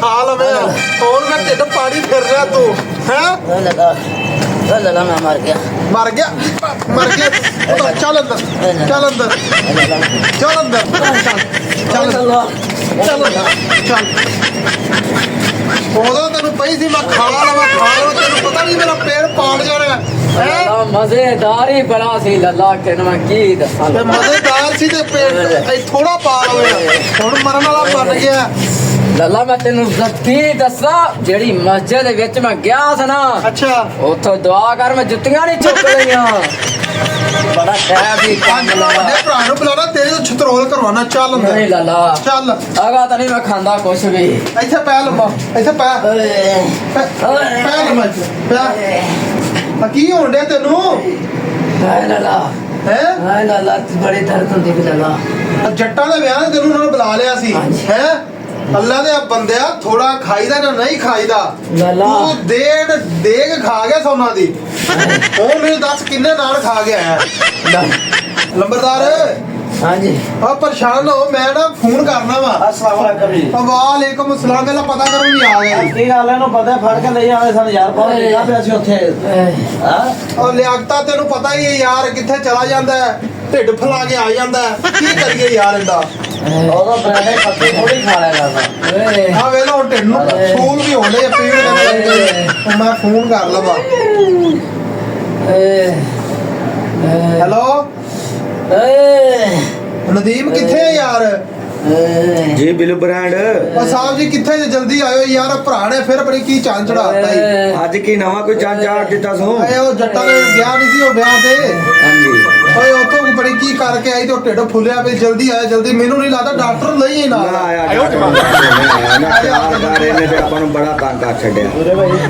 खा लवे और मैं ढिड पानी फिर रहा तू हैं लला मैं मर गया मर गया तो चल अंदर चल अंदर चल अंदर चल चल चल उदों तेन पई सी मैं खा लवा तेन पता नहीं मेरा पेट पाड़ जाना है मजेदार ही बड़ा सी लला के मैं की दसा ते मजेदार सी ते पेट थोड़ा पा लवे हुण मरन वाला बन गया लला मैं तेन की दसा जेड़ी मस्जिद विच मैं गया सा ना अच्छा उथों दुआ कर मैं जुत्तियां नहीं चुक लईयां बड़ा खैर भी पंज बड़े भरा नु बुलाना तेरे तो छतरोल करवाना चल अंदर नहीं लला चल आगा तो नहीं मैं खांदा कुछ भी ਇੱਥੇ ਪੈ ਲੰਮਾ ਇੱਥੇ ਪੈ ਲੰਮਾ ਪੈ ਕੀ ਹੋਣ ਡਿਆ ਤੈਨੂੰ हाय लला ਹੈ हाय लला बड़ी दर्द होती है लला ਜੱਟਾਂ ਦੇ ਵਿਆਹ ਤੇ ਤੈਨੂੰ ਉਹਨਾਂ ਨੇ ਬੁਲਾ ਲਿਆ ਸੀ ਹੈ ਅੱਲਾ ਦੇ ਬੰਦਿਆ ਥੋੜਾ ਖਾਈਦਾ ਨਾ ਨਹੀਂ ਖਾਈਦਾ लला ਤੂੰ ਦੇਗ ਖਾ ਗਿਆ ਸੋਨਾ ਦੀ ਉਹ ਮੈਨੂੰ ਦੱਸ ਕਿੰਨੇ ਨਾਲ ਖਾ ਗਿਆ ਹੈ ਲੰਬਰਦਾਰ हाँ जी ਆ ਪਰੇਸ਼ਾਨ ਹੋ ਮੈਂ ਨਾ ਫੋਨ ਕਰਨਾ ਵਾ अस्सलाम वालेकुम जी ਵਾਲੇਕੁਮ ਅਸਲਾਮ ਪਹਿਲਾਂ ਪਤਾ ਕਰੋ ਵੀ ਆ ਗਏ ਕੀ ਗੱਲ ਹੈ ਇਹਨੂੰ ਪਤਾ ਫੜ ਕੇ ਲਈ ਆਵੇ ਸਾਨੂੰ ਯਾਰ ਬਹੁਤ ਨਿਕਾ ਪਿਆ ਸੀ ਉੱਥੇ ਹਾਂ ਉਹ ਲਿਆਕਤਾ ਤੈਨੂੰ ਪਤਾ ਹੀ ਹੈ ਯਾਰ ਕਿੱਥੇ ਚਲਾ ਜਾਂਦਾ ਹੈ ਢਿੱਡ ਫਲਾ ਕੇ ਆ ਜਾਂਦਾ ਹੈ ਕੀ ਕਰੀਏ ਯਾਰ ਇਹਦਾ ਉਹਦਾ ਬਰਾਡੇ ਪੱਤੀ ਥੋੜੀ ਖਾ ਲਿਆ ਕਰਦਾ ਆ ਵੇਲਾ ਹੁਣ ਢਿੱਡ ਨੂੰ ਸੂਲ ਵੀ ਹੋਣੇ ਆ ਪੀੜ ਕਰਨ ਲੱਗੇ ਮੈਂ ਫੋਨ ਕਰ ਲਵਾਂ ਹੈਲੋ ਨਦੀਮ ਕਿੱਥੇ ਹੈ ਯਾਰ जी बिल ब्रांड ਉਹ ਸਾਹਿਬ ਜੀ ਕਿੱਥੇ ਜੇ ਜਲਦੀ ਆਇਓ ਯਾਰ ਭਰਾ ਨੇ ਫਿਰ ਬੜੀ ਕੀ ਚਾਂ ਚੜਾਤਾ ਹੀ ਅੱਜ ਕੀ ਨਵਾਂ ਕੋਈ ਚਾਂ ਚਾੜ ਦਿੱਤਾ ਸੋ ਏ ਉਹ ਜੱਟਾਂ ਦੇ ਗਿਆ ਨਹੀਂ ਸੀ ਉਹ ਵਿਆਹ ਤੇ ਹਾਂਜੀ ਓਏ ਉਤੋਂ ਬੜੀ ਕੀ ਕਰਕੇ ਆਈ ਤੇ ਉਹ ਢਿੱਡ ਫੁੱਲਿਆ ਵੀ ਜਲਦੀ ਆਇਆ ਜਲਦੀ ਮੈਨੂੰ ਨਹੀਂ ਲੱਗਦਾ ਡਾਕਟਰ ਲਈ ਹੀ ਨਾ ਨਾ ਆਇਆ ਨਾ ਚਾਰ ਦਾਰੇ ਨੇ ਤੇ ਆਪਾਂ ਨੂੰ ਬੜਾ ਤੰਗ ਕਰ ਛੱਡਿਆ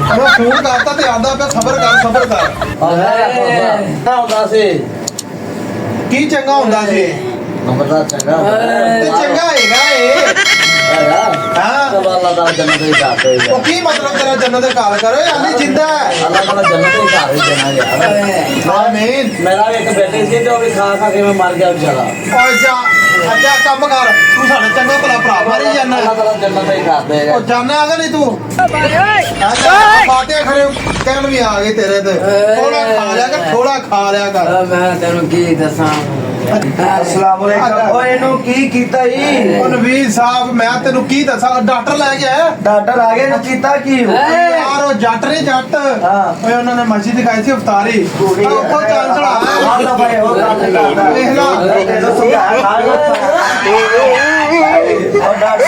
ਮੈਂ ਫੋਨ ਕਰਤਾ ਤੇ ਆਂਦਾ ਪਿਆ ਸਬਰ ਕਰ ਨਾ ਹੁੰਦਾ ਸੀ ਕੀ ਚੰਗਾ ਹੁੰਦਾ ਸੀ ਨੰਬਰਦਾਰ ਚੰਗਾ ਤੇ ਚੰਗਾ ਹੈਗਾ ਏ ਹਾਂ ਸਭ ਅੱਲਾਹ ਦਾ ਜੰਨਤ ਦੇ ਘਰ ਤੇ ਉਹ ਕੀ ਮਤਲਬ ਤੇਰਾ ਜੰਨਤ ਦੇ ਘਰ ਕਰੋ ਆਲੀ ਜਿੰਦਾ ਹੈ ਅੱਲਾਹ ਦਾ ਜੰਨਤ ਦੇ ਘਰ ਹੀ ਦੇਣਾ ਯਾਰ ਆਮੀਨ ਮੇਰਾ ਵੀ ਇੱਕ ਬੇਟੇ ਸੀ ਤੇ ਉਹ ਵੀ ਖਾ ਕੇ ਮੈਂ ਮਰ ਗਿਆ ਵਿਚਾਰਾ ਓਏ ਜਾ ਅੱਜਾ ਕੰਮ ਕਰ ਤੂੰ ਸਾਡਾ ਚੰਗਾ ਭਲਾ ਭਰਾ ਮਾਰੀ ਜਾਨਾ ਅੱਲਾਹ ਦਾ ਜੰਨਤ ਦੇ ਘਰ ਦੇ ਉਹ ਜਾਣਾ ਆਗਾ ਨਹੀਂ ਤੂੰ ਬਾਟੇ ਖੜੇ ਕਹਿਣ ਵੀ ਆ ਗਏ ਤੇਰੇ ਤੇ ਥੋੜਾ ਖਾ ਲਿਆ ਕਰ मैं तेन की दसा अस्सलाम वालेकुम ਓਏ ਇਹਨੂੰ ਕੀ ਕੀਤਾ ਈ ਉਹ ਨਵੀਰ ਸਾਹਿਬ ਮੈਂ ਤੈਨੂੰ ਕੀ ਦੱਸਾਂ ਡਾਕਟਰ ਲੈ ਕੇ ਆਇਆ ਡਾਕਟਰ ਆ ਗਏ ਇਹਨੂੰ ਕੀਤਾ ਕੀ ਯਾਰ ਉਹ ਜੱਟ ਨੇ ਜੱਟ ਓਏ ਉਹਨਾਂ ਨੇ ਮਸਜਿਦ ਦਿਖਾਈ ਸੀ ਇਫਤਾਰੀ ਉੱਪਰ ਚਾਲ ਚੜਾਇਆ ਅੱਲਾਹ ਭਾਈ ਉਹ ਕੰਮ ਕਰਦਾ ਵੇਖ ਲਾ ਉਹ ਡਾਕਟਰ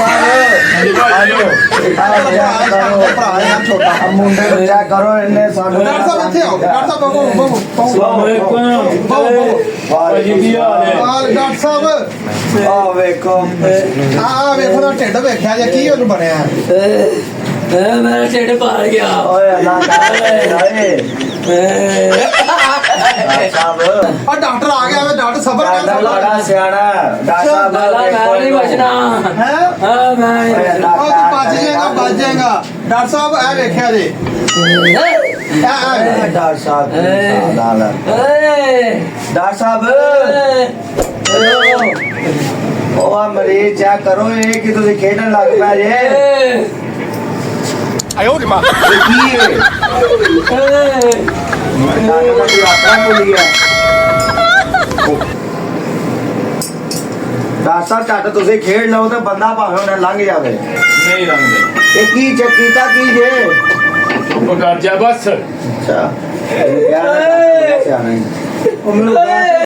ਭਰਾ ਯਾਰ ਛੋਟਾ ਮੁੰਡੇ ਨੂੰ ਚੈੱਕ ਕਰੋ ਇਹਨੇ ਸਾਨੂੰ ਡਾਕਟਰ ਸਾਹਿਬ ਇੱਥੇ ਆਓ ਡਾਕਟਰ ਸਾਹਿਬ ਡਾਕਟਰ ਸਾਹਿਬ ਆ ਵੇਖੋ ਆ ਵੇਖੋ ਨਾ ਢਿੱਡ ਵੇਖਿਆ ਜੇ ਕੀ ਉਹਨੂੰ ਬਣਿਆ मेरा ढिड पार गया ਓਏ ਅੱਲਾਹ ਸਾਹਿਬ ਆ ਡਾਕਟਰ ਆ ਗਿਆ ਵੇ ਡਾਕਟਰ ਸਬਰ ਕਰ ਡਾਕਟਰ ਬੜਾ ਸਿਆਣਾ ਡਾਕਟਰ लला मैं नहीं बचना ਹੈ हाँ मैं ਉਹ ਤੂੰ ਬਚ ਜਾਏਗਾ ਡਾਕਟਰ ਸਾਹਿਬ ਇਹ ਵੇਖਿਆ ਜੇ ਡਾਕਟਰ ਸਾਹਿਬ ਡਾਕਟਰ ਸਾਹਿਬ ਉਹ ਆ ਮਰੀਜ਼ ਚੈੱਕ ਕਰੋ ਇਹ ਕਿ ਤੁਸੀਂ ਖੇਡਣ ਲੱਗ ਪਏ ਜੇ ਇਹ ਕੀ ਹੈ ਡਾਕਟਰ ਦਾ ਕੋਈ ਆਸਰਾ ਭੁੱਲ ਗਿਆ ਡਾਕਟਰ ਸਾਹਿਬ ਝੱਟ ਤੁਸੀਂ ਖੇਡ ਲਓ ਤੇ ਬੰਦਾ ਭਾਵੇਂ ਉਹਨੇ ਲੰਘ ਜਾਵੇ ਨਹੀਂ ਲੰਘਦੇ ਇਹ ਕੀ ਚੈੱਕ ਕੀਤਾ ਕੀ ਜੇ ਚੁੱਪ ਕਰ ਜਾ ਬਸ ਅੱਛਾ ਇਹ ਸਿਆਣਾ ਉਹ ਮੈਨੂੰ ਕਹਿ